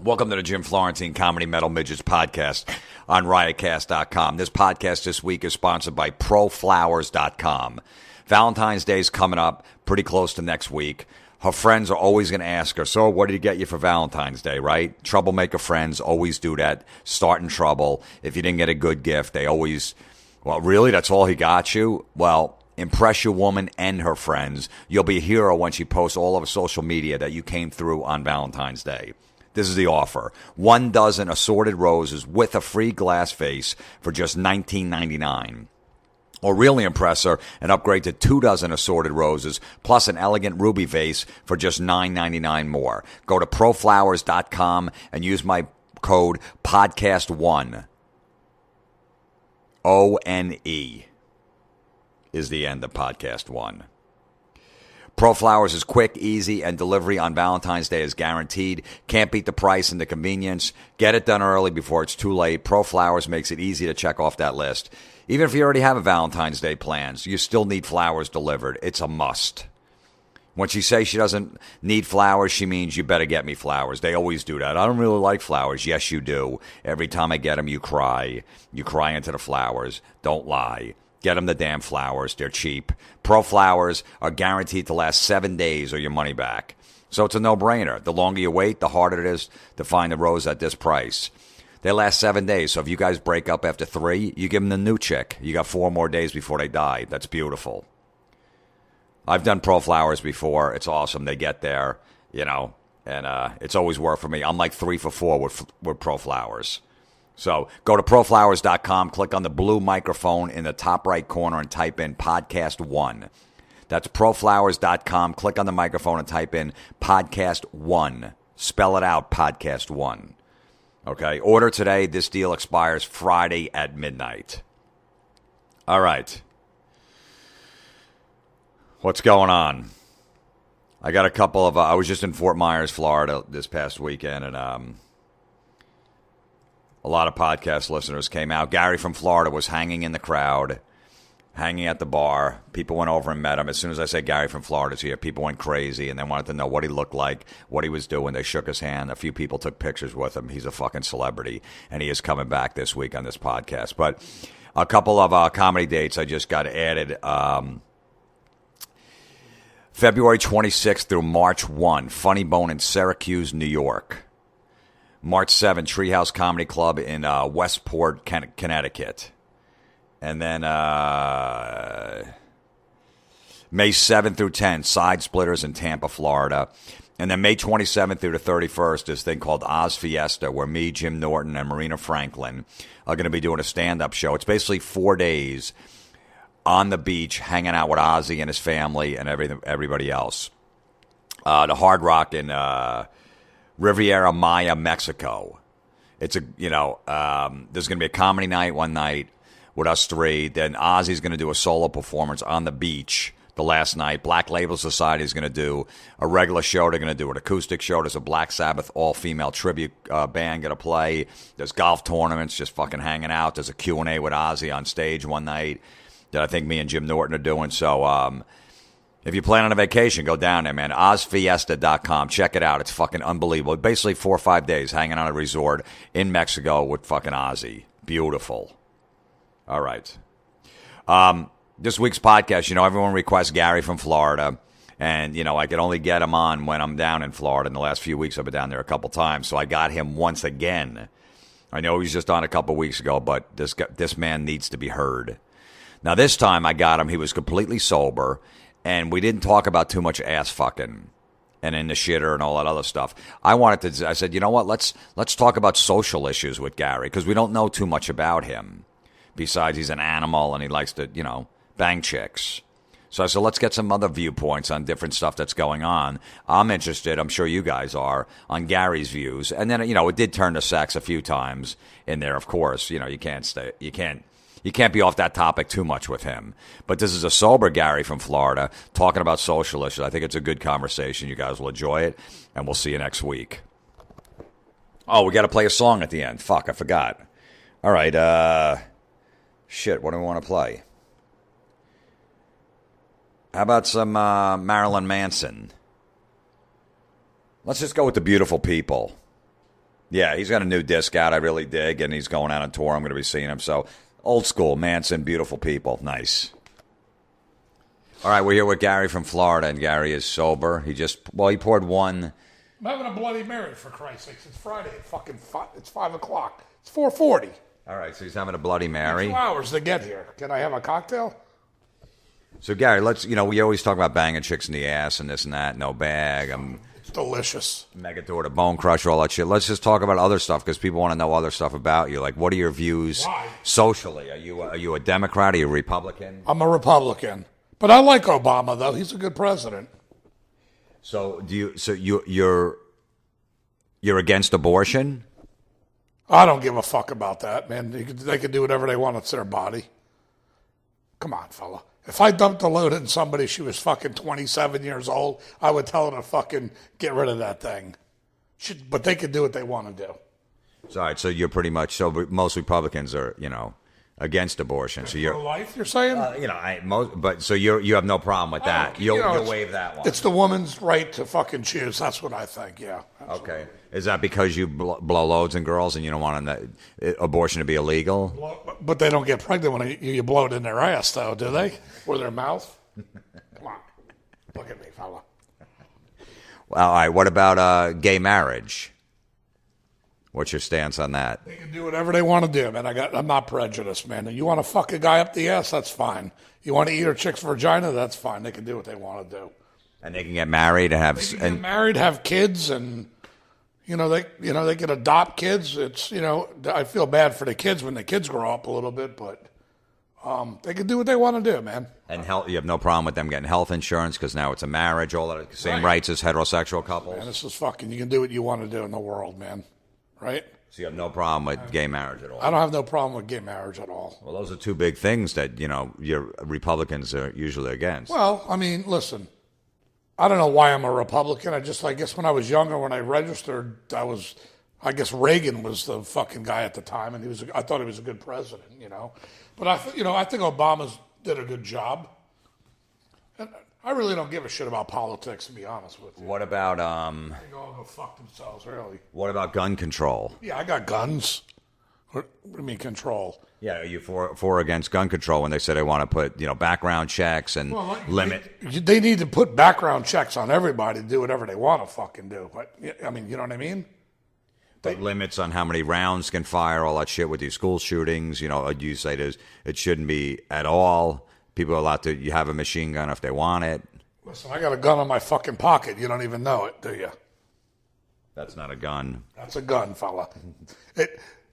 Welcome to the Jim Florentine Comedy Metal Midgets podcast on riotcast.com. This podcast this week is sponsored by proflowers.com. Valentine's Day is coming up pretty close to next week. Her friends are always going to ask her, so what did he get you for Valentine's Day, right? Troublemaker friends always do that, starting trouble. If you didn't get a good gift, they always, well, really, that's all he got you? Well, impress your woman and her friends. You'll be a hero when she posts all over social media that you came through on Valentine's Day. This is the offer. 1 dozen assorted roses with a free glass vase for just $19.99. Or really impress her and upgrade to 2 dozen assorted roses plus an elegant ruby vase for just $9.99 more. Go to proflowers.com and use my code podcast1. O-N-E is the end of podcast 1. Pro Flowers is quick, easy, and delivery on Valentine's Day is guaranteed. Can't beat the price and the convenience. Get it done early before it's too late. Pro Flowers makes it easy to check off that list. Even if you already have a Valentine's Day plans, you still need flowers delivered. It's a must. When she says she doesn't need flowers, she means you better get me flowers. They always do that. I don't really like flowers. Yes, you do. Every time I get them, you cry. You cry into the flowers. Don't lie. Get them the damn flowers. They're cheap. Pro Flowers are guaranteed to last 7 days or your money back. So it's a no-brainer. The longer you wait, the harder it is to find a rose at this price. They last 7 days, so if you guys break up after 3, you give them the new chick. You got 4 more days before they die. That's beautiful. I've done Pro Flowers before. It's awesome. They get there, and it's always worked for me. I'm like 3 for 4 with Pro Flowers. So go to proflowers.com, click on the blue microphone in the top right corner and type in podcast 1. That's proflowers.com. Click on the microphone and type in podcast 1. Spell it out, podcast 1. Okay, order today. This deal expires Friday at midnight. All right. What's going on? I got a couple of, I was just in Fort Myers, Florida this past weekend, and a lot of podcast listeners came out. Gary from Florida was hanging in the crowd, hanging at the bar. People went over and met him. As soon as I said Gary from Florida's here, people went crazy, and they wanted to know what he looked like, what he was doing. They shook his hand. A few people took pictures with him. He's a fucking celebrity, and he is coming back this week on this podcast. But a couple of comedy dates I just got added. February 26th through March 1, Funny Bone in Syracuse, New York. March 7th, Treehouse Comedy Club in Westport, Connecticut. And then May 7th through 10th, Side Splitters in Tampa, Florida. And then May 27th through the 31st, this thing called Oz Fiesta, where me, Jim Norton, and Marina Franklin are going to be doing a stand-up show. It's basically 4 days on the beach, hanging out with Ozzy and his family and everybody else. The Hard Rock in Riviera Maya, Mexico. It's there's going to be a comedy night one night with us 3. Then Ozzy's going to do a solo performance on the beach the last night. Black Label Society is going to do a regular show. They're going to do an acoustic show. There's a Black Sabbath all-female tribute band going to play. There's golf tournaments, just fucking hanging out. There's a Q&A with Ozzy on stage one night that I think me and Jim Norton are doing. So, if you plan on a vacation, go down there, man. OzFiesta.com. Check it out. It's fucking unbelievable. Basically 4 or 5 days hanging on a resort in Mexico with fucking Ozzy. Beautiful. All right. This week's podcast, everyone requests Gary from Florida. And, I can only get him on when I'm down in Florida. In the last few weeks, I've been down there a couple times. So I got him once again. I know he was just on a couple weeks ago, but this man needs to be heard. Now, this time I got him. He was completely sober. And we didn't talk about too much ass fucking and in the shitter and all that other stuff. I said, you know what? Let's talk about social issues with Gary because we don't know too much about him. Besides, he's an animal and he likes to, bang chicks. So I said, let's get some other viewpoints on different stuff that's going on. I'm interested, I'm sure you guys are, on Gary's views. And then, it did turn to sex a few times in there, of course. You can't be off that topic too much with him. But this is a sober Gary from Florida talking about social issues. I think it's a good conversation. You guys will enjoy it, and we'll see you next week. Oh, we got to play a song at the end. Fuck, I forgot. All right, shit, what do we want to play? How about some Marilyn Manson? Let's just go with The Beautiful People. Yeah, he's got a new disc out I really dig, and he's going out on tour. I'm going to be seeing him. So, old school, Manson, beautiful people. Nice. All right, we're here with Gary from Florida, and Gary is sober. He poured one. I'm having a Bloody Mary, for Christ's sakes. It's Friday at it's 5 o'clock. It's 4:40. All right, so he's having a Bloody Mary. 2 hours to get here. Can I have a cocktail? So, Gary, we always talk about banging chicks in the ass and this and that, no bag. It's delicious. Megador, the Bone Crusher, all that shit. Let's just talk about other stuff because people want to know other stuff about you. Like, what are your views socially? Are you a Democrat? Are you a Republican? I'm a Republican. But I like Obama, though. He's a good president. So you're against abortion? I don't give a fuck about that, man. They can do whatever they want. It's their body. Come on, fella. If I dumped a load in somebody, she was fucking 27 years old, I would tell her to fucking get rid of that thing. But they can do what they want to do. All right, so you're pretty much, most Republicans are, against abortion. So you're pro-life, you're saying? So you have no problem with that. You'll waive that one. It's the woman's right to fucking choose. That's what I think. Yeah. Absolutely. Okay. Is that because you blow loads in girls and you don't want abortion to be illegal? But they don't get pregnant when you blow it in their ass, though, do they? Or their mouth? Come on, look at me, fella. Well, all right. What about gay marriage? What's your stance on that? They can do whatever they want to do, man. I'm not prejudiced, man. You want to fuck a guy up the ass, that's fine. You want to eat a chick's vagina, that's fine. They can do what they want to do. And they can get married and have kids, and they can adopt kids. It's I feel bad for the kids when the kids grow up a little bit, but they can do what they want to do, man. And you have no problem with them getting health insurance because now it's a marriage, all the same rights as heterosexual couples. Man, this is fucking. You can do what you want to do in the world, man. Right? So you have no problem with gay marriage at all? I don't have no problem with gay marriage at all. Well, those are two big things that, your Republicans are usually against. Well, I mean, listen, I don't know why I'm a Republican. I guess when I was younger, when I registered, I guess Reagan was the fucking guy at the time, and I thought he was a good president, But I think Obama did a good job. And I really don't give a shit about politics, to be honest with you. What about They all go fuck themselves, really. What about gun control? Yeah, I got guns. What do you mean control? Yeah, are you for or against gun control when they say they want to put background checks and limit? They need to put background checks on everybody to do whatever they want to fucking do. But I mean, you know what I mean? But limits on how many rounds can fire, all that shit with these school shootings. You say it shouldn't be at all. People are allowed to have a machine gun if they want it. Listen, I got a gun in my fucking pocket. You don't even know it, do you? That's not a gun. That's a gun, fella.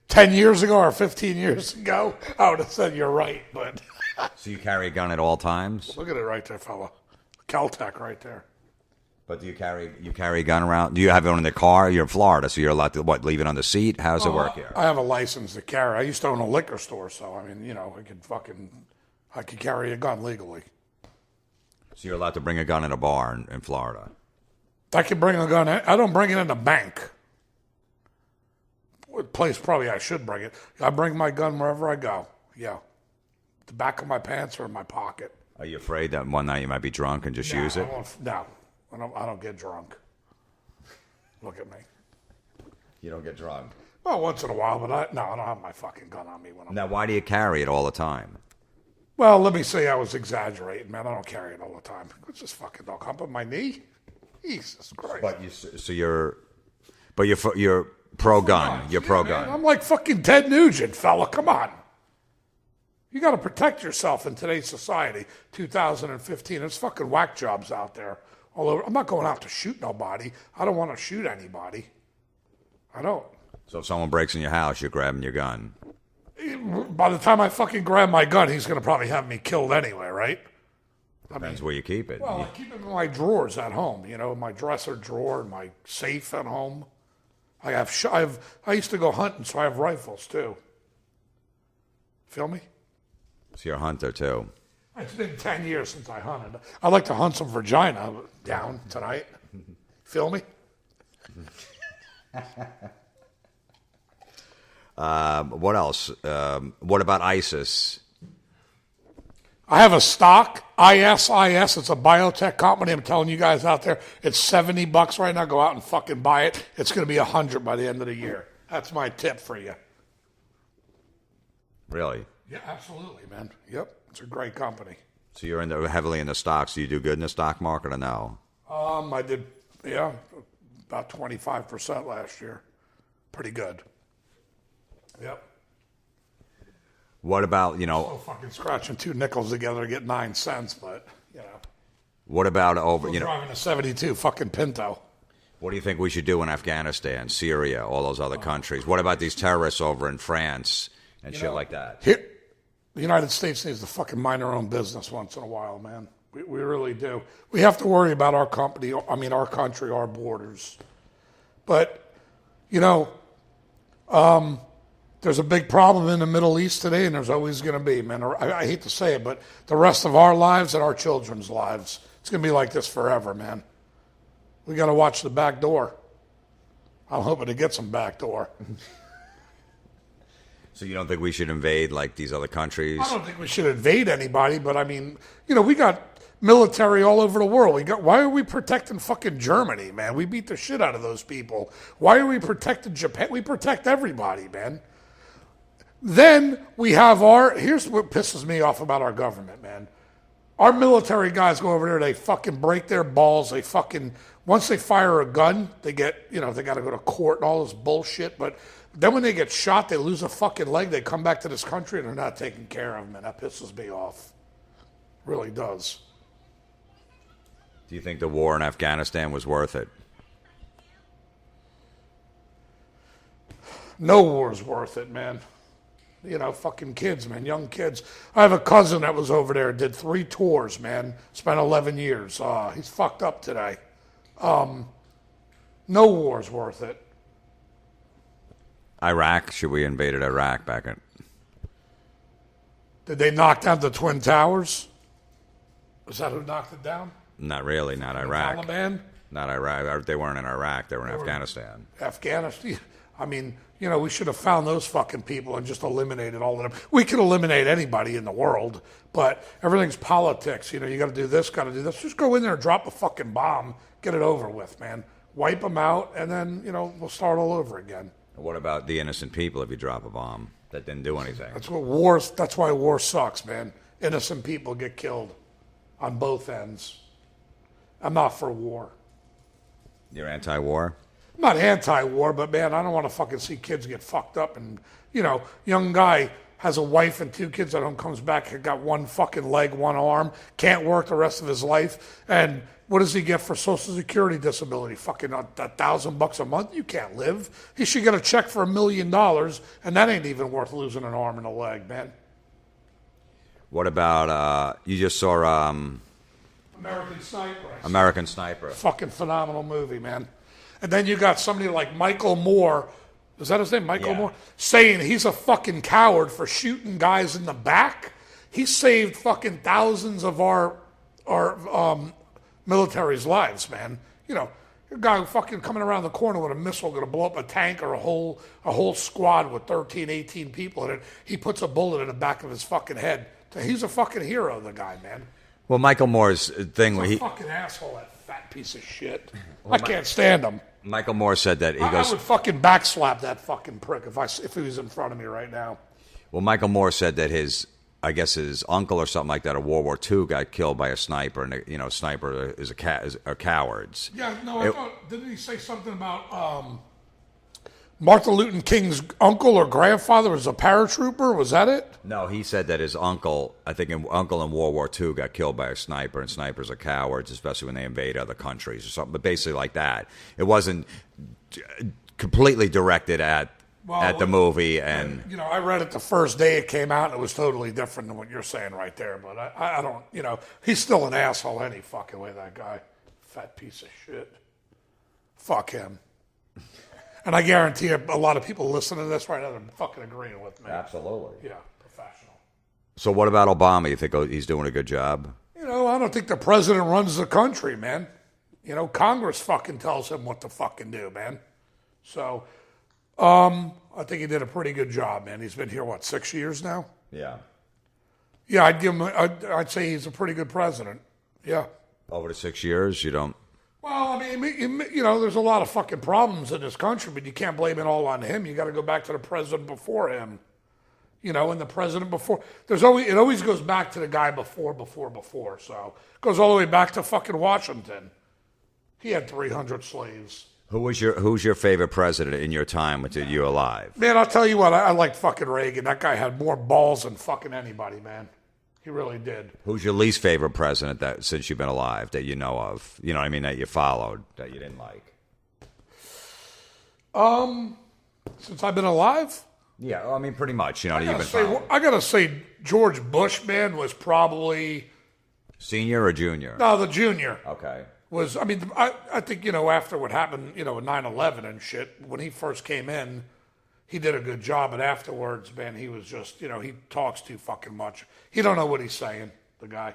10 years ago or 15 years ago, I would have said you're right, but... So you carry a gun at all times? Look at it right there, fella. Caltech right there. But do you carry a gun around? Do you have one in the car? You're in Florida, so you're allowed to, leave it on the seat? How does it work here? I have a license to carry. I used to own a liquor store, so, I mean, I could carry a gun legally. So you're allowed to bring a gun in a bar in Florida? I can bring a gun. I don't bring it in the bank. Place probably I should bring it. I bring my gun wherever I go. Yeah. The back of my pants or in my pocket. Are you afraid that one night you might be drunk and just use it? No. I don't get drunk. Look at me. You don't get drunk? Well, once in a while, but I don't have my fucking gun on me when I'm... Now, why do you carry it all the time? Well, let me say I was exaggerating, man. I don't carry it all the time. It's just fucking don't hump on my knee. Jesus Christ. But you're pro-gun. You're pro-gun. Man, I'm like fucking Ted Nugent, fella. Come on. You got to protect yourself in today's society, 2015. There's fucking whack jobs out there all over. I'm not going out to shoot nobody. I don't want to shoot anybody. I don't. So if someone breaks in your house, you're grabbing your gun. By the time I fucking grab my gun, he's going to probably have me killed anyway, right? Depends where you keep it. Well, I keep it in my drawers at home. My dresser drawer and my safe at home. I used to go hunting, so I have rifles too. Feel me? So you're a hunter too. It's been 10 years since I hunted. I'd like to hunt some vagina down tonight. Feel me? What else? What about ISIS? I have a stock, ISIS. It's a biotech company. I'm telling you guys out there, it's $70 right now. Go out and fucking buy it. It's going to be $100 by the end of the year. That's my tip for you. Really? Yeah, absolutely, man. Yep, it's a great company. So you're heavily in the stocks. Do you do good in the stock market or no? I did, yeah, about 25% last year. Pretty good. Yep. What about, So fucking scratching 2 nickels together to get 9 cents, but, what about over, driving a 72 fucking Pinto. what do you think we should do in Afghanistan, Syria, all those other countries? What about these terrorists over in France and shit like that? Here, the United States needs to fucking mind their own business once in a while, man. We really do. We have to worry about our country, our borders. But, there's a big problem in the Middle East today, and there's always going to be, man. I hate to say it, but the rest of our lives and our children's lives, it's going to be like this forever, man. We got to watch the back door. I'm hoping to get some back door. So you don't think we should invade like these other countries? I don't think we should invade anybody, but I mean, we got military all over the world. Why are we protecting fucking Germany, man? We beat the shit out of those people. Why are we protecting Japan? We protect everybody, man. Then we have here's what pisses me off about our government, man. Our military guys go over there, they fucking break their balls, once they fire a gun, they get, they got to go to court and all this bullshit, but then when they get shot, they lose a fucking leg, they come back to this country and they're not taking care of them, and that pisses me off. Really does. Do you think the war in Afghanistan was worth it? No war's worth it, man. Fucking kids, man, young kids. I have a cousin that was over there, did 3 tours, man, spent 11 years. He's fucked up today. No war's worth it. Iraq? Should we invaded Iraq back in? Did they knock down the Twin Towers? Is that who knocked it down? Not really, not Iraq. Taliban? Not Iraq. They weren't in Iraq. They were in Afghanistan. Afghanistan? I mean, we should have found those fucking people and just eliminated all of them. We could eliminate anybody in the world, but everything's politics. You got to do this, got to do this. Just go in there and drop a fucking bomb. Get it over with, man. Wipe them out, and then, we'll start all over again. What about the innocent people if you drop a bomb that didn't do anything? That's why war sucks, man. Innocent people get killed on both ends. I'm not for war. You're anti-war? I'm not anti-war, but man, I don't want to fucking see kids get fucked up. And, young guy has a wife and 2 kids at home, comes back, got 1 fucking leg, 1 arm, can't work the rest of his life. And what does he get for Social Security disability? Fucking $1,000 a month? You can't live. He should get a check for $1 million, and that ain't even worth losing an arm and a leg, man. What about, you just saw American Sniper. American Sniper. Fucking phenomenal movie, man. And then you got somebody like Michael Moore, is that his name, Michael Moore? Saying he's a fucking coward for shooting guys in the back. He saved fucking thousands of our military's lives, man. A guy fucking coming around the corner with a missile going to blow up a tank or a whole squad with 13, 18 people in it. He puts a bullet in the back of his fucking head. He's a fucking hero, the guy, man. Well, Michael Moore's thing... He's a fucking asshole, that fat piece of shit. I can't stand him. Michael Moore said that I would fucking backslap that fucking prick if he was in front of me right now. Well, Michael Moore said that his uncle or something like that, of World War II, got killed by a sniper, and sniper are cowards. Yeah, no, I thought, didn't he say something about Martin Luther King's uncle or grandfather was a paratrooper? Was that it? No, he said that his uncle, uncle in World War II, got killed by a sniper, and snipers are cowards, especially when they invade other countries or something. But basically like that. It wasn't completely directed at the movie. And I read it the first day it came out, and it was totally different than what you're saying right there. But I don't, he's still an asshole any fucking way, that guy. Fat piece of shit. Fuck him. And I guarantee you, a lot of people listening to this right now are fucking agreeing with me. Absolutely. Yeah, professional. So what about Obama? You think he's doing a good job? I don't think the president runs the country, man. Congress fucking tells him what to fucking do, man. So, I think he did a pretty good job, man. He's been here, 6 years now? Yeah. Yeah, I'd give him. I'd say he's a pretty good president. Yeah. Over the 6 years, you don't. Well, I mean, there's a lot of fucking problems in this country, but you can't blame it all on him. You got to go back to the president before him. And the president before. It always goes back to the guy before. So it goes all the way back to fucking Washington. He had 300 slaves. Who's your favorite president in your time with you alive? Man, I'll tell you what, I liked fucking Reagan. That guy had more balls than fucking anybody, man. He really did. Who's your least favorite president that since you've been alive that you know of? You know what I mean, that you followed, that you didn't like? Since I've been alive? Yeah, I mean, pretty much. You've been I gotta say, George Bush, man, was probably senior or junior? No, the junior. Okay. I think after what happened, with 9/11 and shit, when he first came in, he did a good job, but afterwards, man, he was just, he talks too fucking much. He don't know what he's saying, the guy.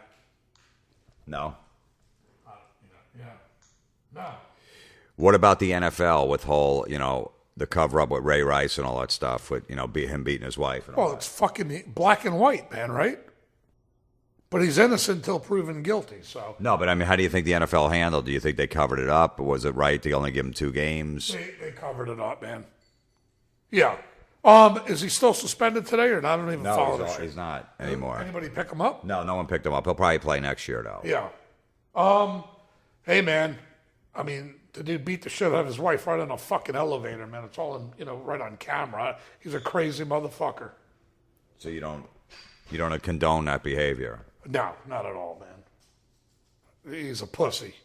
No. Yeah. No. What about the NFL with whole, the cover up with Ray Rice and all that stuff with, him beating his wife and all that? It's fucking black and white, man, right? But he's innocent until proven guilty, so. No, but I mean, how do you think the NFL handled? Do you think they covered it up? Or was it right to only give him 2 games? They covered it up, man. Yeah. Is he still suspended today or not? I don't even follow this shit. He's not anymore. Anybody pick him up? No one picked him up. He'll probably play next year, though. Yeah. Hey, man. I mean, the dude beat the shit out of his wife right in a fucking elevator, man. It's all in, right on camera. He's a crazy motherfucker. So you don't condone that behavior? No, not at all, man. He's a pussy.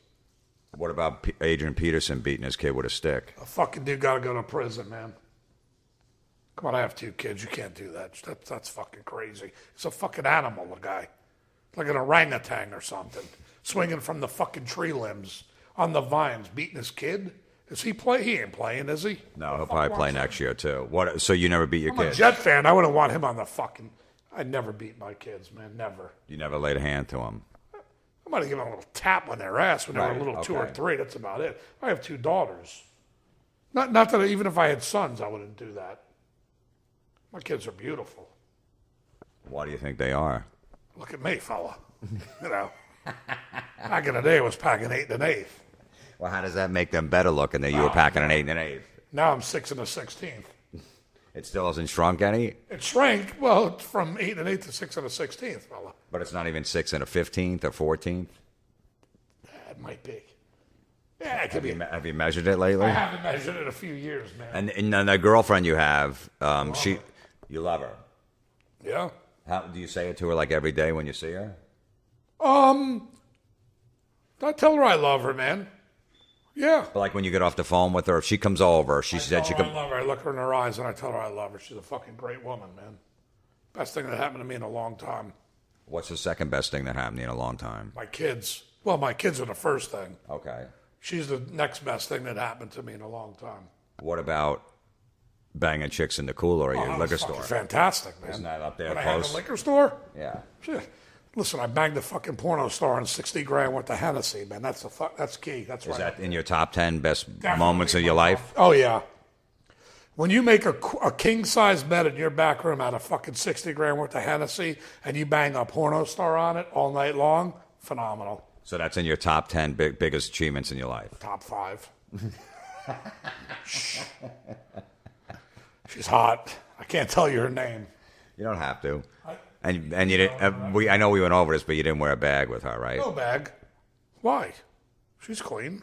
What about Adrian Peterson beating his kid with a stick? A fucking dude got to go to prison, man. Come on, I have 2 kids. You can't do that. That's fucking crazy. He's a fucking animal, the guy. Like an orangutan or something. Swinging from the fucking tree limbs on the vines, beating his kid. Is he play? He ain't playing, is he? No, he'll probably play next year, too. What? So you never beat your I'm kid? a Jet fan. I wouldn't want him on the fucking... I'd never beat my kids, man. Never. You never laid a hand to him? I might have given them a little tap on their ass when they were a little 2 or 3. That's about it. I have 2 daughters. Not that even if I had sons, I wouldn't do that. My kids are beautiful. Why do you think they are? Look at me, fella. Back in the day, I was packing 8 1/8. Well, how does that make them better looking than you were packing an 8 1/8? Now I'm 6 1/16. It still hasn't shrunk any? It shrank, well, it's from 8 1/8 to 6 1/16, fella. But it's not even 6 1/15 or 14th? Yeah, it might be. Yeah, it could be. Have you measured it lately? I haven't measured it in a few years, man. And the girlfriend you have, you love her? Yeah. How do you say it to her like every day when you see her? I tell her I love her, man. Yeah. But like when you get off the phone with her, if she comes over, she said she I could. love her. I look her in her eyes and I tell her I love her. She's a fucking great woman, man. Best thing that happened to me in a long time. What's the second best thing that happened to you in a long time? My kids. Well, my kids are the first thing. Okay. She's the next best thing that happened to me in a long time. What about banging chicks in the cooler at your liquor store? Fantastic, man. Isn't that up there when I had close? the liquor store? Yeah. Shit. Listen, I banged the fucking porno star on 60 grand with the Hennessy, man. That's key. That's right. Is that in your top 10 best moments of your life? Oh, yeah. When you make a king-size bed in your back room out of fucking 60 grand worth of Hennessy and you bang a porno star on it all night long, phenomenal. So that's in your top 10 biggest achievements in your life? Top 5. She's hot. I can't tell you her name. You don't have to. And you didn't. I know we went over this, but you didn't wear a bag with her, right? No bag. Why? She's clean.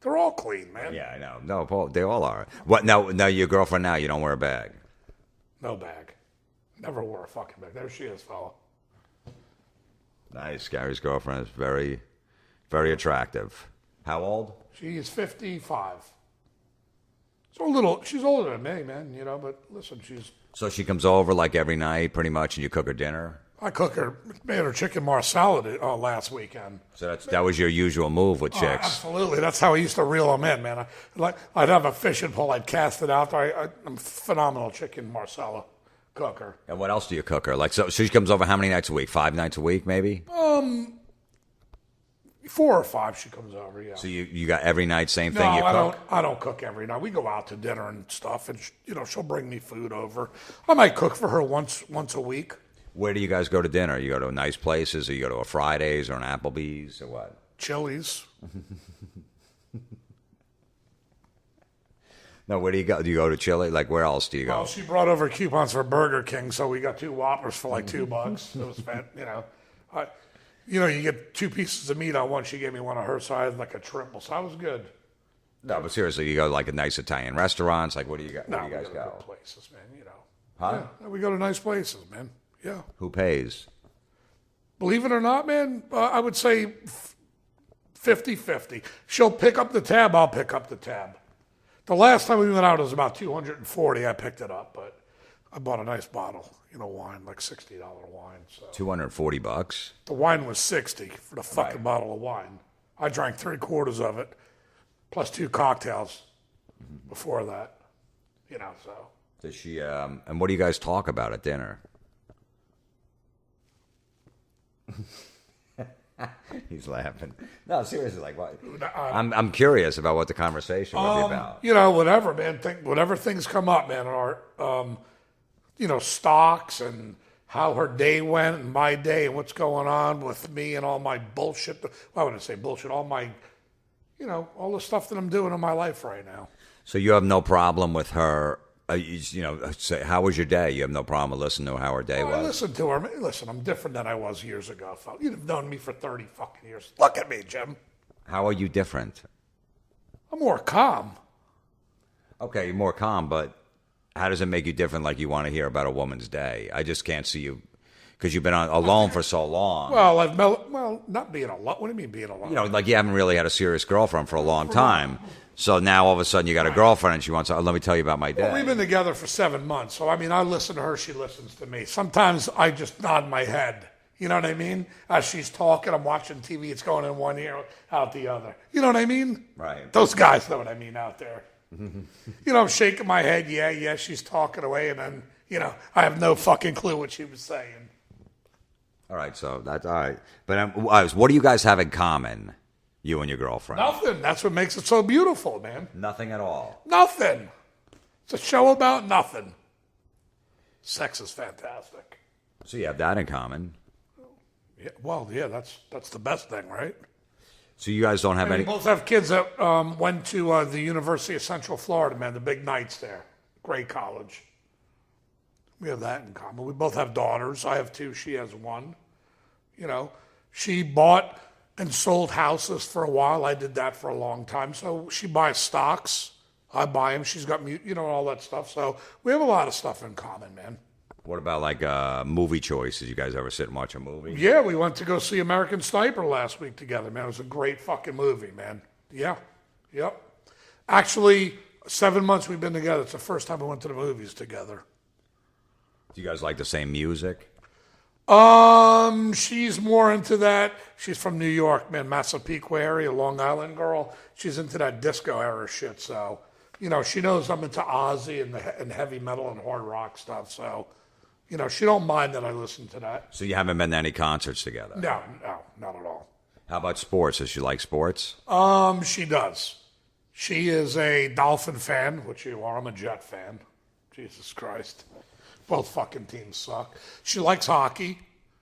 They're all clean, man. Yeah, I know. No, Paul, they all are. What? Now, your girlfriend now, you don't wear a bag? No bag. Never wore a fucking bag. There she is, fella. Nice. Gary's girlfriend is very, very attractive. How old? She is 55. So she's older than me, man, but listen, So she comes over like every night pretty much and you cook her dinner? I made her chicken marsala last weekend. So that was your usual move with chicks? Absolutely. That's how I used to reel them in, man. I'd have a fishing pole, I'd cast it out. I'm a phenomenal chicken marsala cooker. And what else do you cook her? Like, so she comes over how many nights a week? 5 nights a week, maybe? 4 or 5 she comes over, yeah. So you got every night same thing No, you cook? I don't cook every night. We go out to dinner and stuff, and she'll bring me food over. I might cook for her once a week. Where do you guys go to dinner? You go to nice places, or you go to a Fridays or an Applebee's, or what? Chili's. No, where do you go? Do you go to Chile? Like, where else do you go? Well, she brought over coupons for Burger King, so we got 2 Whoppers for like $2. It was you get 2 pieces of meat on one. She gave me one of her size, like a triple, so I was good. No, but seriously, you go to like a nice Italian restaurants. Like, what do you got? No, where do you guys we go go? to good places, man. Huh? Yeah, we go to nice places, man. Yeah. Who pays? Believe it or not, man, I would say 50-50. She'll pick up the tab, I'll pick up the tab. The last time we went out, it was about $240. I picked it up, but I bought a nice bottle, wine, like $60 wine. So $240. the wine was $60 for the fucking bottle of wine. I drank 3/4 of it, plus 2 cocktails before that. So. Does she? And what do you guys talk about at dinner? He's laughing. No, seriously, like what? I'm curious about what the conversation would be about. Whatever, man. Whatever things come up, man. Our, stocks and how her day went and my day and what's going on with me and all my bullshit. Well, I wouldn't say bullshit. All my, all the stuff that I'm doing in my life right now. So you have no problem with her. Say, how was your day? You have no problem with listening to how her day was? I listened to her. Listen, I'm different than I was years ago. You'd have known me for 30 fucking years. Look at me, Jim. How are you different? I'm more calm. Okay, you're more calm, but how does it make you different? Like you want to hear about a woman's day? I just can't see you because you've been alone for so long. Well, not being alone. What do you mean being alone? Like you haven't really had a serious girlfriend for a long time. So now all of a sudden you got a girlfriend and she wants to, let me tell you about my day. Well, we've been together for 7 months. So, I listen to her. She listens to me. Sometimes I just nod my head. You know what I mean? As she's talking, I'm watching TV. It's going in one ear, out the other. You know what I mean? Right. Those guys know what I mean out there. I'm shaking my head. Yeah, she's talking away. And then, I have no fucking clue what she was saying. All right. So that's all right. But what do you guys have in common? You and your girlfriend. Nothing. That's what makes it so beautiful, man. Nothing at all. Nothing. It's a show about nothing. Sex is fantastic. So you have that in common. Yeah, that's the best thing, right? So you guys don't have any... We both have kids that went to the University of Central Florida, man, the big nights there. Great college. We have that in common. We both have daughters. I have 2. She has 1. She bought and sold houses for a while. I did that for a long time. So she buys stocks. I buy them. She's got, all that stuff. So we have a lot of stuff in common, man. What about like movie choices? You guys ever sit and watch a movie? Yeah, we went to go see American Sniper last week together, man. It was a great fucking movie, man. Yeah. Yep. Actually, 7 months we've been together. It's the first time we went to the movies together. Do you guys like the same music? She's more into that. She's from New York, man, Massapequa area, Long Island girl. She's into that disco era shit. So, she knows I'm into Ozzy and heavy metal and hard rock stuff. So, she don't mind that I listen to that. So you haven't been to any concerts together? No, not at all. How about sports? Does she like sports? She does. She is a Dolphin fan, which you are. I'm a Jet fan. Jesus Christ. Both fucking teams suck. She likes hockey.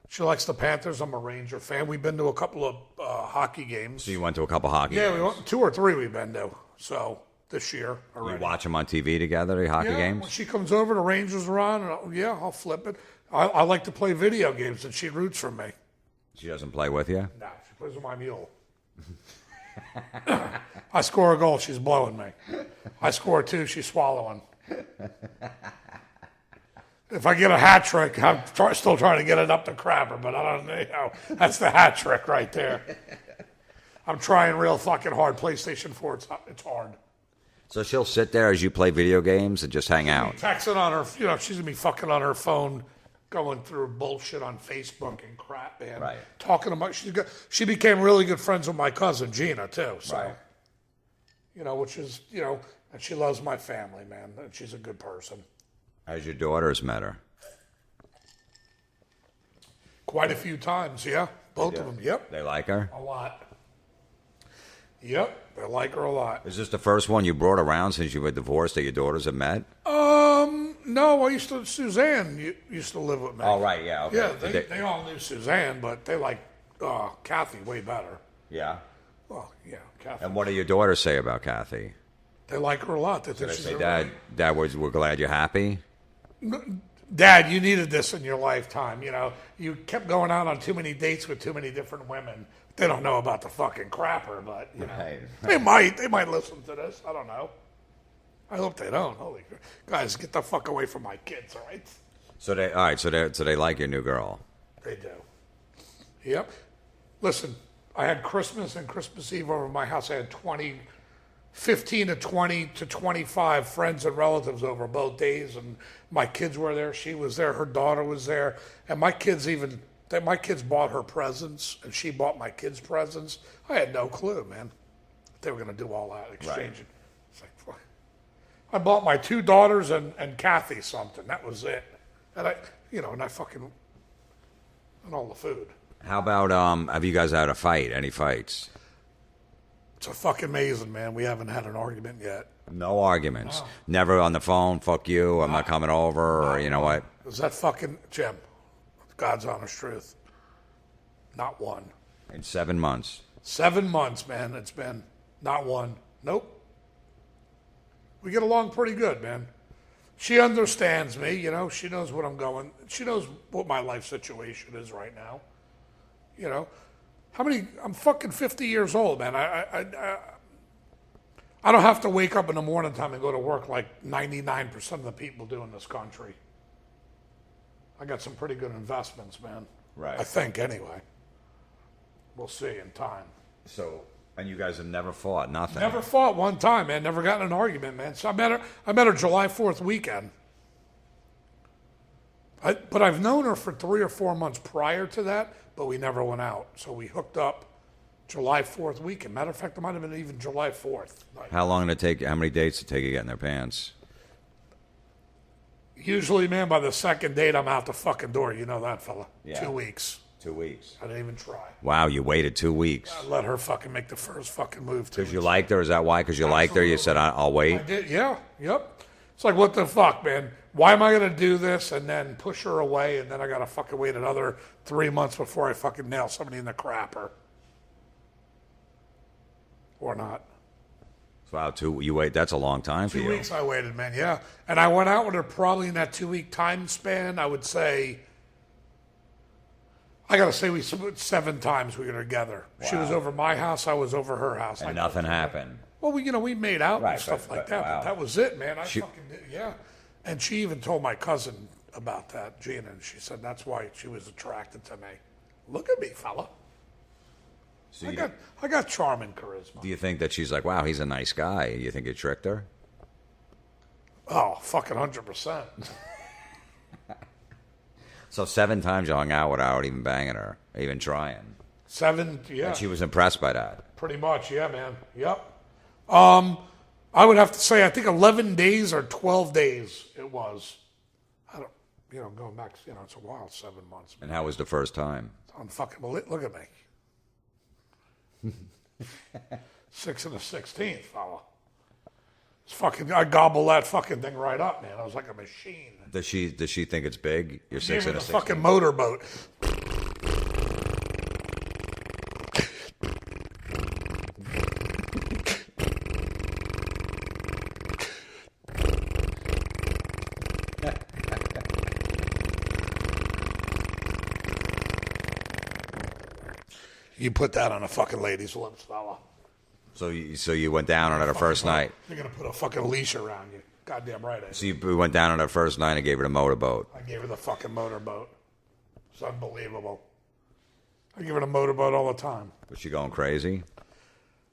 She likes the Panthers. I'm a Ranger fan. We've been to a couple of hockey games. So you went to a couple hockey games? Yeah, we went 2 or 3 we've been to. So this year already. You watch them on TV together, the hockey games? When she comes over, the Rangers are on. And I'll flip it. I like to play video games, and she roots for me. She doesn't play with you? No, she plays with my mule. I score a goal, she's blowing me. I score 2, she's swallowing. If I get a hat trick, I'm still trying to get it up to Crabber, but I don't know. That's the hat trick right there. I'm trying real fucking hard. PlayStation 4, it's hard. So she'll sit there as you play video games and just hang out? Texting on her, she's going to be fucking on her phone, going through bullshit on Facebook and crap, man. Right. Talking about, she became really good friends with my cousin, Gina, too. So, right. Which is, and she loves my family, man. And she's a good person. How's your daughters met her? Quite a few times, yeah. Both of them, yep. They like her? A lot. Yep, they like her a lot. Is this the first one you brought around since you were divorced that your daughters have met? No, Suzanne used to live with me. Oh, right, yeah. Okay. Yeah, they all knew Suzanne, but they like Kathy way better. Yeah. Well, yeah, Kathy. And what do your daughters say about Kathy? They like her a lot. They think They she's say, a Dad, we're glad you're happy. Dad, you needed this in your lifetime. You know, you kept going out on too many dates with too many different women. They don't know about the fucking crapper, but you know, Right. they might listen to this. I don't know. I hope they don't. Holy guys, get the fuck away from my kids, all right? So they like your new girl. They do. Yep. Listen, I had Christmas and Christmas Eve over at my house. I had 15 to 20 to 25 friends and relatives over both days, and my kids were there. She was there. Her daughter was there, and my kids bought her presents, and she bought my kids presents. I had no clue, man. They were going to do all that exchanging. Right. It's like, fuck. I bought my two daughters and Kathy something. That was it. And and all the food. How about have you guys had a fight? Any fights? It's a fucking amazing, man. We haven't had an argument yet. No arguments. No. Never on the phone. Fuck you. I'm not coming over. Or you know what? Is that fucking Jim? God's honest truth. Not one. In 7 months. 7 months, man. It's been not one. Nope. We get along pretty good, man. She understands me, you know. She knows what I'm going. She knows what my life situation is right now. You know, I'm fucking 50 years old, man. I don't have to wake up in the morning time and go to work like 99% of the people do in this country. I got some pretty good investments, man. Right. I think, anyway. We'll see in time. So, and you guys have never fought? Nothing? Never fought one time, man. Never got in an argument, man. So I met her July 4th weekend. But I've known her for 3 or 4 months prior to that, but we never went out. So we hooked up July 4th weekend. Matter of fact, it might have been even July 4th. How long did it take? How many dates did it take you to get in their pants? Usually, man, by the second date, I'm out the fucking door. You know that, fella. Yeah. 2 weeks. 2 weeks. I didn't even try. Wow, you waited 2 weeks. I let her fucking make the first fucking move. Because you liked her? Is that why? Because you liked her? You said, I'll wait? I did, yeah, yep. It's like, what the fuck, man? Why am I going to do this and then push her away and then I got to fucking wait another 3 months before I fucking nail somebody in the crapper? Or not. Wow, you wait. That's a long time for you. 2 weeks I waited, man, yeah. And I went out with her probably in that 2 week time span, I would say, I got to say 7 times we were together. Wow. She was over my house, I was over her house. And nothing happened. Well, we made out and stuff like that, wow. but that was it, man. Fucking did, yeah. And she even told my cousin about that, Gina, and she said that's why she was attracted to me. Look at me, fella. So I got charm and charisma. Do you think that she's like, wow, he's a nice guy? You think you tricked her? Oh, fucking 100%. So 7 times you hung out without even banging her, even trying. 7, yeah. And she was impressed by that. Pretty much, yeah, man. Yep. I would have to say, I think 11 days or 12 days it was. I don't, going back, it's a while, 7 months. And how was the first time? I'm fucking, look at me. 6 and the 16th, fella. It's fucking, I gobble that fucking thing right up, man. I was like a machine. Does she think it's big? You're 6 and a 16th. Fucking motorboat. You put that on a fucking lady's lips, fella. So you went down on her first night. You're gonna put a fucking leash around you. Goddamn right I did. So you went down on her first night and gave her the motorboat. I gave her the fucking motorboat. It's unbelievable. I give her the motorboat all the time. Was she going crazy?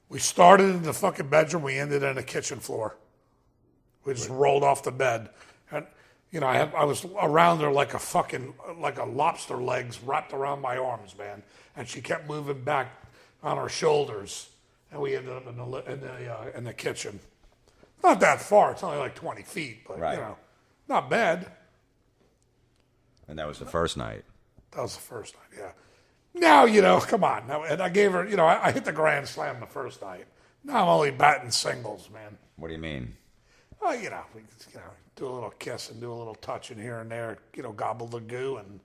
We started in the fucking bedroom. We ended in the kitchen floor. We just rolled off the bed, and I was around her like a lobster legs wrapped around my arms, man. And she kept moving back on her shoulders, and we ended up in the kitchen. Not that far. It's only like 20 feet, but right. Not bad. And that was the first night. That was the first night, yeah. Now, come on. Now, and I gave her, I hit the grand slam the first night. Now I'm only batting singles, man. What do you mean? Oh, we do a little kiss and do a little touching here and there, gobble the goo and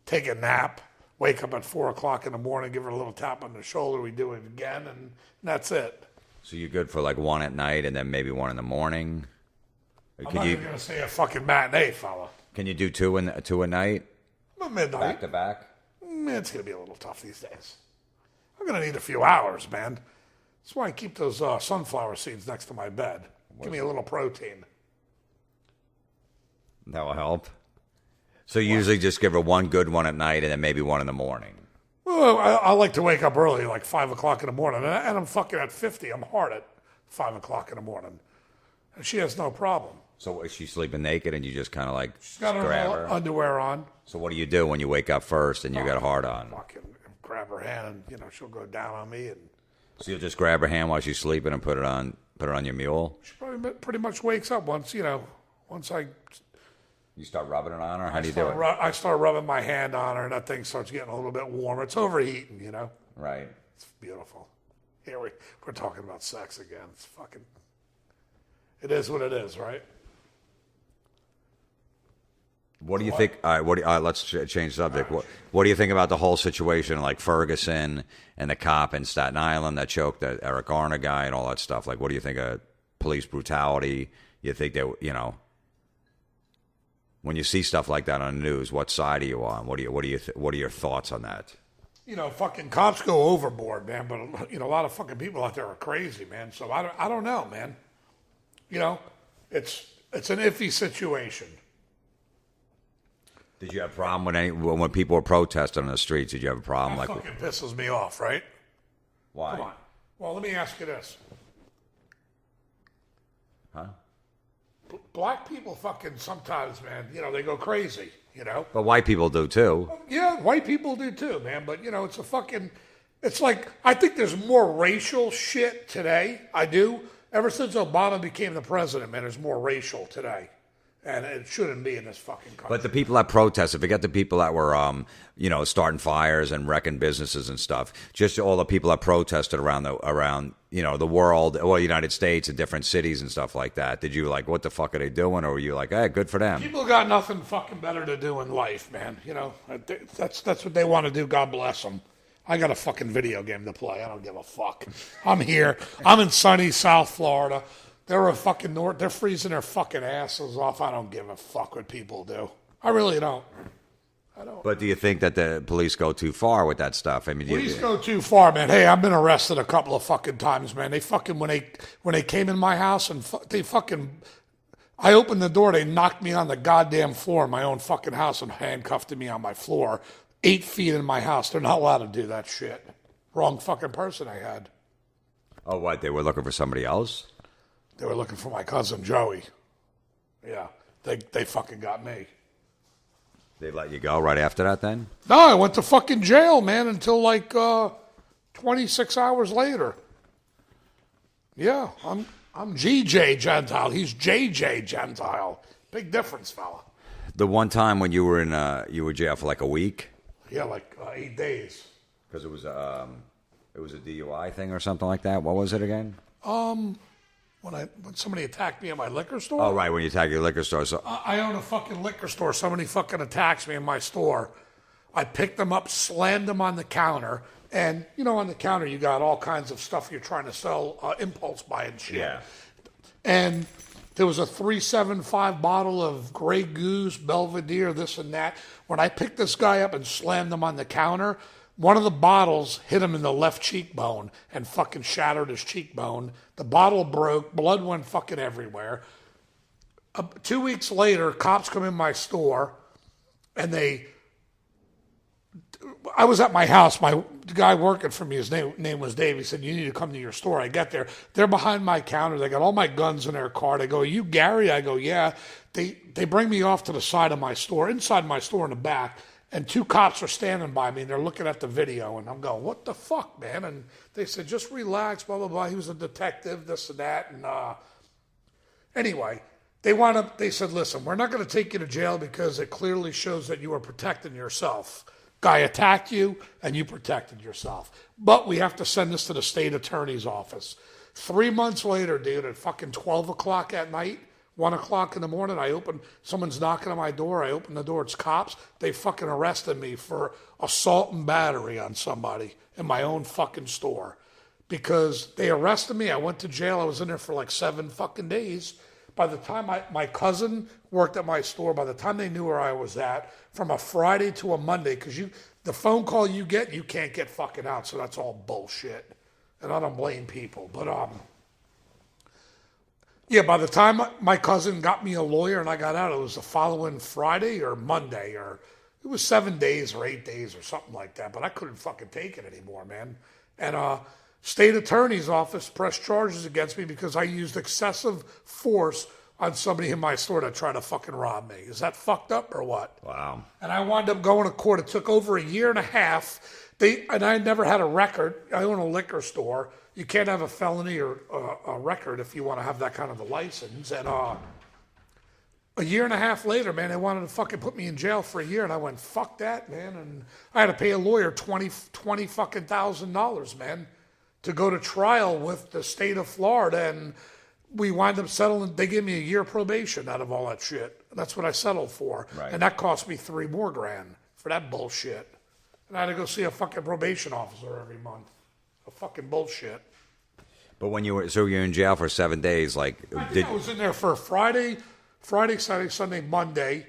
take a nap. Wake up at 4 o'clock in the morning, give her a little tap on the shoulder. We do it again, and that's it. So you're good for like one at night and then maybe one in the morning? I'm not even going to say a fucking matinee, fella. Can you do two a night? Midnight. Back to back? It's going to be a little tough these days. I'm going to need a few hours, man. That's why I keep those sunflower seeds next to my bed. Give me a little protein. That will help. So you usually just give her one good one at night and then maybe one in the morning. Well, I like to wake up early, like 5 o'clock in the morning. And I'm fucking at 50. I'm hard at 5 o'clock in the morning. And she has no problem. So is she sleeping naked and you just kind of like She's got grab her her? underwear on. So what do you do when you wake up first and you got a hard on? Fucking grab her hand and, she'll go down on me. And So you'll just grab her hand while she's sleeping and put it on your mule? she probably pretty much wakes up once I... You start rubbing it on her? How do you do it? I start rubbing my hand on her, and that thing starts getting a little bit warmer. It's overheating, Right. It's beautiful. Here we're talking about sex again. It's fucking... It is what it is, right? What do you think? All right, let's change subject. What do you think about the whole situation, like Ferguson and the cop in Staten Island that choked the Eric Garner guy and all that stuff? Like, what do you think of police brutality? You think that when you see stuff like that on the news, what side are you on? What are your thoughts on that? Fucking cops go overboard, man. But a lot of fucking people out there are crazy, man. So I don't know, man. It's an iffy situation. Did you have a problem when people were protesting on the streets? Did you have a problem? That fucking pisses me off, right? Why? Come on. Well, let me ask you this. Huh? Black people fucking sometimes, man, they go crazy, But white people do too. Yeah, white people do too, man. But, it's like, I think there's more racial shit today. I do. Ever since Obama became the president, man, there's more racial today. And it shouldn't be in this fucking country. But the people that protested, forget the people that were, starting fires and wrecking businesses and stuff. Just all the people that protested around the world, or the United States and different cities and stuff like that. Did you what the fuck are they doing? Or were you like, hey, good for them? People got nothing fucking better to do in life, man. That's what they want to do. God bless them. I got a fucking video game to play. I don't give a fuck. I'm here. I'm in sunny South Florida. They're they're freezing their fucking asses off. I don't give a fuck what people do. I really don't. I don't. But do you think that the police go too far with that stuff? I mean, Police go too far, man. Hey, I've been arrested a couple of fucking times, man. They fucking, when they came in my house and I opened the door, they knocked me on the goddamn floor in my own fucking house and handcuffed me on my floor. 8 feet in my house. They're not allowed to do that shit. Wrong fucking person I had. Oh, what? They were looking for somebody else? They were looking for my cousin Joey. Yeah, they fucking got me. They let you go right after that then? No, I went to fucking jail, man, until 26 hours later. Yeah, I'm GJ Gentile. He's JJ Gentile. Big difference, fella. The one time when you were in jail for like a week? Yeah, 8 days. Because it was a DUI thing or something like that. What was it again? When somebody attacked me in my liquor store. Oh, right, when you attacked your liquor store. So I own a fucking liquor store. Somebody fucking attacks me in my store. I picked them up, slammed them on the counter, and on the counter you got all kinds of stuff you're trying to sell, impulse buy and shit. Yeah. And there was a 375 bottle of Grey Goose, Belvedere, this and that. When I picked this guy up and slammed him on the counter, one of the bottles hit him in the left cheekbone and fucking shattered his cheekbone. The bottle broke. Blood went fucking everywhere. 2 weeks later, cops come in my store, and I was at my house. The guy working for me, his name was Dave. He said, you need to come to your store. I get there. They're behind my counter. They got all my guns in their car. They go, are you Gary? I go, yeah. They bring me off to the side of my store, inside my store in the back, and 2 cops are standing by me, and they're looking at the video, and I'm going, what the fuck, man? And they said, just relax, blah, blah, blah. He was a detective, this and that. And anyway, they said, listen, we're not going to take you to jail because it clearly shows that you are protecting yourself. Guy attacked you, and you protected yourself. But we have to send this to the state attorney's office. 3 months later, dude, at fucking 12 o'clock at night, 1 o'clock in the morning, someone's knocking on my door. I open the door, it's cops. They fucking arrested me for assault and battery on somebody in my own fucking store. Because they arrested me. I went to jail. I was in there for like 7 fucking days. By the time my cousin worked at my store, by the time they knew where I was at, from a Friday to a Monday, because the phone call you can't get fucking out, so that's all bullshit. And I don't blame people. But yeah, by the time my cousin got me a lawyer and I got out, it was the following Friday or Monday, or it was 7 days or 8 days or something like that. But I couldn't fucking take it anymore, man. And state attorney's office pressed charges against me because I used excessive force on somebody in my store that tried to fucking rob me. Is that fucked up or what? Wow. And I wound up going to court. It took over a year and a half. And I never had a record. I own a liquor store. You can't have a felony or a record if you want to have that kind of a license. And a year and a half later, man, they wanted to fucking put me in jail for a year. And I went, fuck that, man. And I had to pay a lawyer $20 fucking $1,000, man, to go to trial with the state of Florida. And we wind up settling. They gave me a year probation out of all that shit. That's what I settled for. Right. And that cost me $3 more grand for that bullshit. And I had to go see a fucking probation officer every month. A fucking bullshit. But when you're in jail for 7 days, like... I was in there for Friday, Saturday, Sunday, Monday,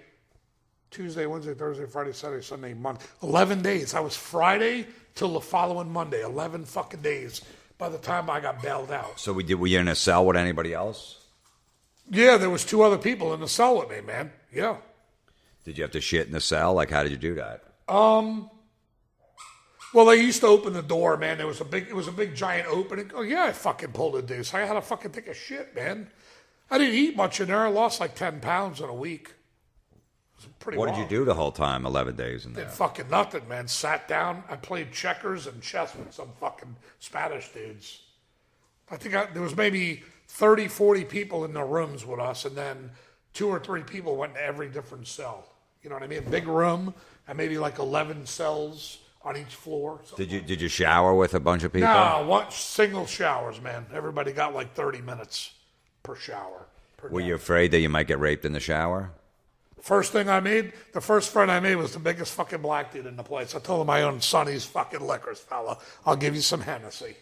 Tuesday, Wednesday, Thursday, Friday, Saturday, Sunday, Monday. 11 days. I was Friday till the following Monday. 11 fucking days by the time I got bailed out. So were you in a cell with anybody else? Yeah, there was 2 other people in the cell with me, man. Yeah. Did you have to shit in the cell? Like, how did you do that? Well, they used to open the door, man. It was a big giant opening. Oh yeah, I fucking pulled a deuce. I had to fucking take a shit, man. I didn't eat much in there. I lost like 10 pounds in a week. It was pretty What wild. did you do the whole time, 11 days in there? Did fucking nothing, man. Sat down. I played checkers and chess with some fucking Spanish dudes. I think there was maybe 30, 40 people in the rooms with us, and then 2 or 3 people went to every different cell. You know what I mean? Big room, and maybe like 11 cells on each floor. Did you shower with a bunch of people? No, single showers, man. Everybody got like 30 minutes per shower. Were you afraid that you might get raped in the shower? The first friend I made was the biggest fucking black dude in the place. I told him I own Sonny's fucking liquors, fella. I'll give you some Hennessy.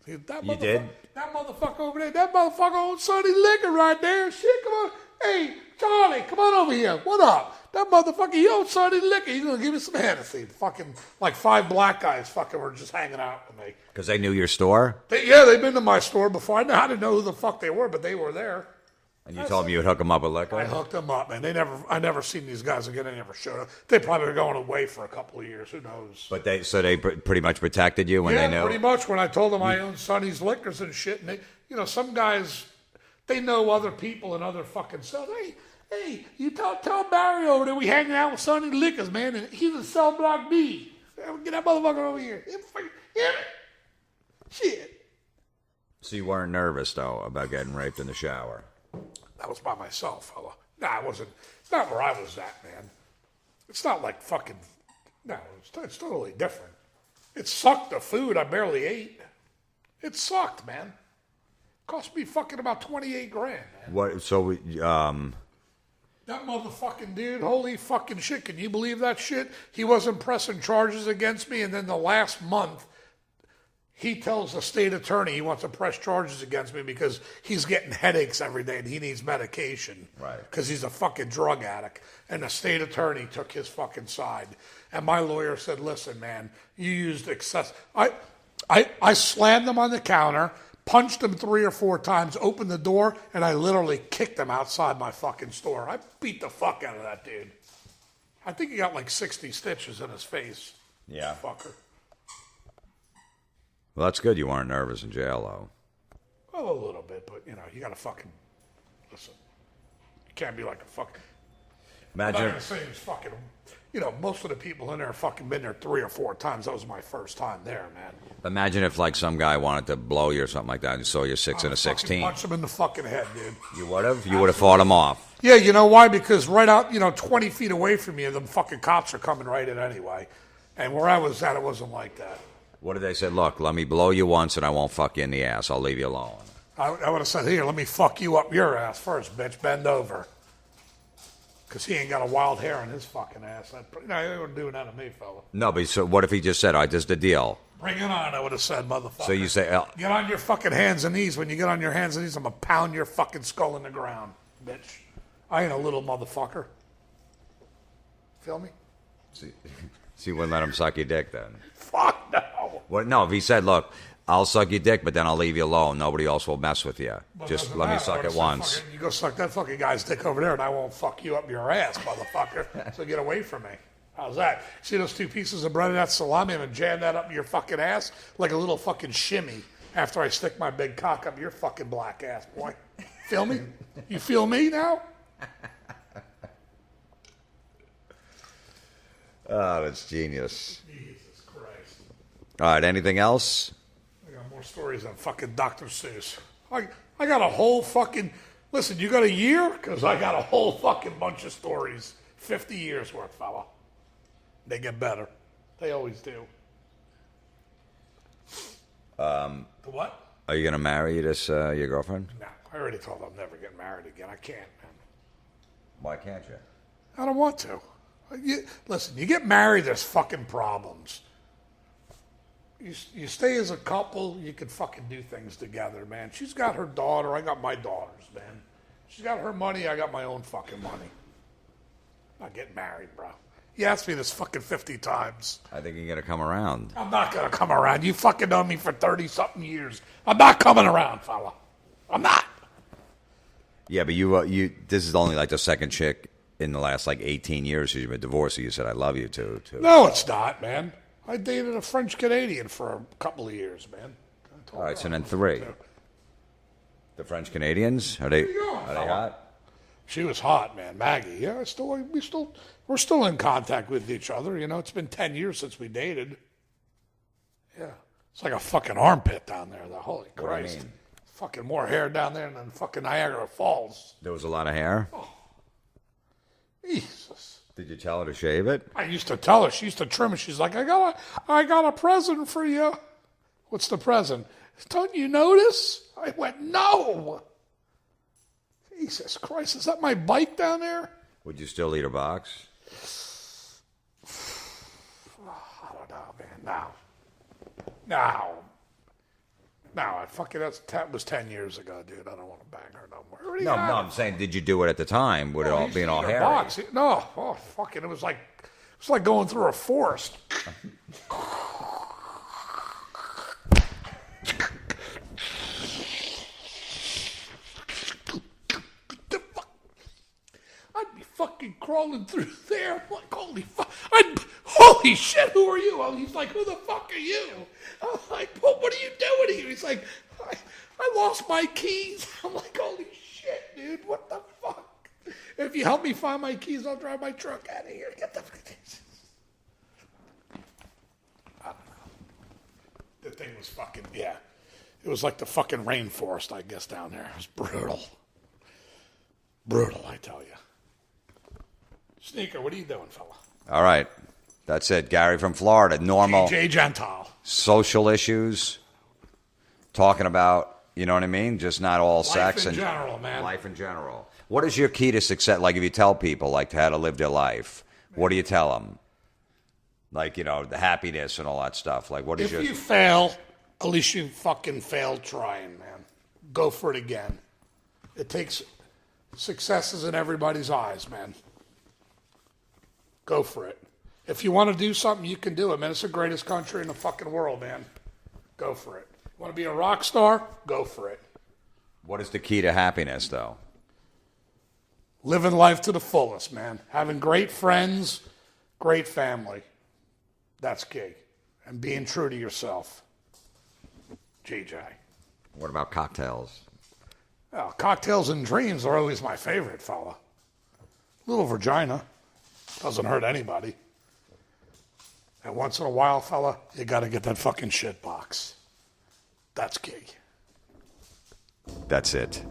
You did? That motherfucker over there, that motherfucker owns Sonny's liquor right there. Shit, come on. Hey, Charlie, come on over here. What up? That motherfucker, he owns Sonny's liquor. He's going to give me some Hennessy. Fucking, like 5 black guys fucking were just hanging out with me. Because they knew your store? They've been to my store before. I didn't know who the fuck they were, but they were there. And you told them you would hook them up with liquor? I hooked them up, man. I never seen these guys again. They never showed up. They probably were going away for a couple of years. Who knows? But they pretty much protected you when they knew? Yeah, pretty much. When I told them I own Sonny's Liquors and shit, and they, some guys, they know other people in other fucking cells. Hey, you tell Barry over there we hanging out with Sonny's Liquors, man, and he's in cell block B. Get that motherfucker over here. Shit. So you weren't nervous, though, about getting raped in the shower? That was by myself, fella. Nah, I wasn't. It's not where I was at, man. It's not like fucking. No, it's totally different. It sucked the food. I barely ate. It sucked, man. Cost me fucking about 28 grand, man. What? So that motherfucking dude, holy fucking shit. Can you believe that shit? He wasn't pressing charges against me, and then the last month, he tells the state attorney he wants to press charges against me because he's getting headaches every day and he needs medication. Right. Because he's a fucking drug addict. And the state attorney took his fucking side. And my lawyer said, listen, man, you used excess. I slammed him on the counter, punched him 3 or 4 times, opened the door, and I literally kicked him outside my fucking store. I beat the fuck out of that dude. I think he got like 60 stitches in his face. Yeah. Fucker. Well, that's good you weren't nervous in jail, though. Well, a little bit, but, you got to fucking, listen, you can't be like a fucking, Imagine. I'm not going to say it's fucking, most of the people in there have fucking been there 3 or 4 times. That was my first time there, man. Imagine if, like, some guy wanted to blow you or something like that and you saw you 6 and a 16. Punch him in the fucking head, dude. You would have? You would have fought him off. Yeah, you know why? Because right out, 20 feet away from you, them fucking cops are coming right in anyway. And where I was at, it wasn't like that. What did they say? Look, let me blow you once and I won't fuck you in the ass. I'll leave you alone. I would have said, here, let me fuck you up your ass first, bitch. Bend over. Because he ain't got a wild hair on his fucking ass. No, he wouldn't do that to me, fella. No, but so what if he just said, all right, this is the deal? Bring it on, I would have said, motherfucker. So you say... get on your fucking hands and knees. When you get on your hands and knees, I'm going to pound your fucking skull in the ground, bitch. I ain't a little motherfucker. Feel me? So you wouldn't let him suck your dick then? Fuck no. Well, no, if he said, look, I'll suck your dick, but then I'll leave you alone. Nobody else will mess with you. Well, just let me suck it once. You go suck that fucking guy's dick over there, and I won't fuck you up your ass, motherfucker. So get away from me. How's that? See those 2 pieces of bread and that salami? I'm going to jam that up your fucking ass like a little fucking shimmy after I stick my big cock up your fucking black ass, boy. Feel me? You feel me now? Oh, that's genius. Jesus Christ. All right, anything else? I got more stories than fucking Dr. Seuss. I got a whole fucking... Listen, you got a year? Because I got a whole fucking bunch of stories. 50 years worth, fella. They get better. They always do. The what? Are you going to marry this your girlfriend? No, I already told her I'm never getting married again. I can't, man. Why can't you? I don't want to. Listen, you get married, there's fucking problems. You stay as a couple, you can fucking do things together, man. She's got her daughter, I got my daughters, man. She's got her money, I got my own fucking money. I'm not getting married, bro. You asked me this fucking 50 times. I think you're going to come around. I'm not going to come around. You fucking known me for 30-something years. I'm not coming around, fella. I'm not. Yeah, but you this is only like the second chick in the last like 18 years since you've been divorced, so you said I love you too. No, it's not, man. I dated a French Canadian for a couple of years, man. All right, so then 3. The French Canadians, are they hot? She was hot, man. Maggie. Yeah, we're still in contact with each other. You know, it's been 10 years since we dated. Yeah, it's like a fucking armpit down there. The holy Christ. What do you mean? Fucking more hair down there than fucking Niagara Falls. There was a lot of hair. Oh, Jesus. Did you tell her to shave it? I used to tell her. She used to trim it. She's like, I got a present for you. What's the present? Don't you notice? I went, no. Jesus Christ, is that my bike down there? Would you still eat a box? I don't know, man. No. That was 10 years ago, dude. I don't want to bang her no more. No, I'm saying, did you do it at the time? Would it all being all hairy? Box. No, fucking, it was like going through a forest. I'd be fucking crawling through there. I'm like, holy shit, who are you? He's like, who the fuck are you? I'm like, well, what are you doing here? He's like, I lost my keys. I'm like, holy shit, dude, what the fuck? If you help me find my keys, I'll drive my truck out of here. Get the I don't know. The thing was fucking, yeah. It was like the fucking rainforest, I guess, down there. It was brutal. Brutal, I tell you. Sneaker, what are you doing, fella? All right. That's it. Gary from Florida. Normal. Jay Gentile. Social issues. Talking about, you know what I mean? Just not all sex. Life in general, man. Life in general. What is your key to success? Like if you tell people like how to live their life, what do you tell them? Like, you know, the happiness and all that stuff. Like what is If you fail, at least you fucking failed trying, man. Go for it again. It takes successes in everybody's eyes, man. Go for it. If you want to do something, you can do it, man. It's the greatest country in the fucking world, man. Go for it. Want to be a rock star? Go for it. What is the key to happiness, though? Living life to the fullest, man. Having great friends, great family. That's key. And being true to yourself. GJ. What about cocktails? Well, cocktails and dreams are always my favorite, fella. Little vagina. Doesn't hurt anybody. And once in a while, fella, you got to get that fucking shit box. That's key. That's it.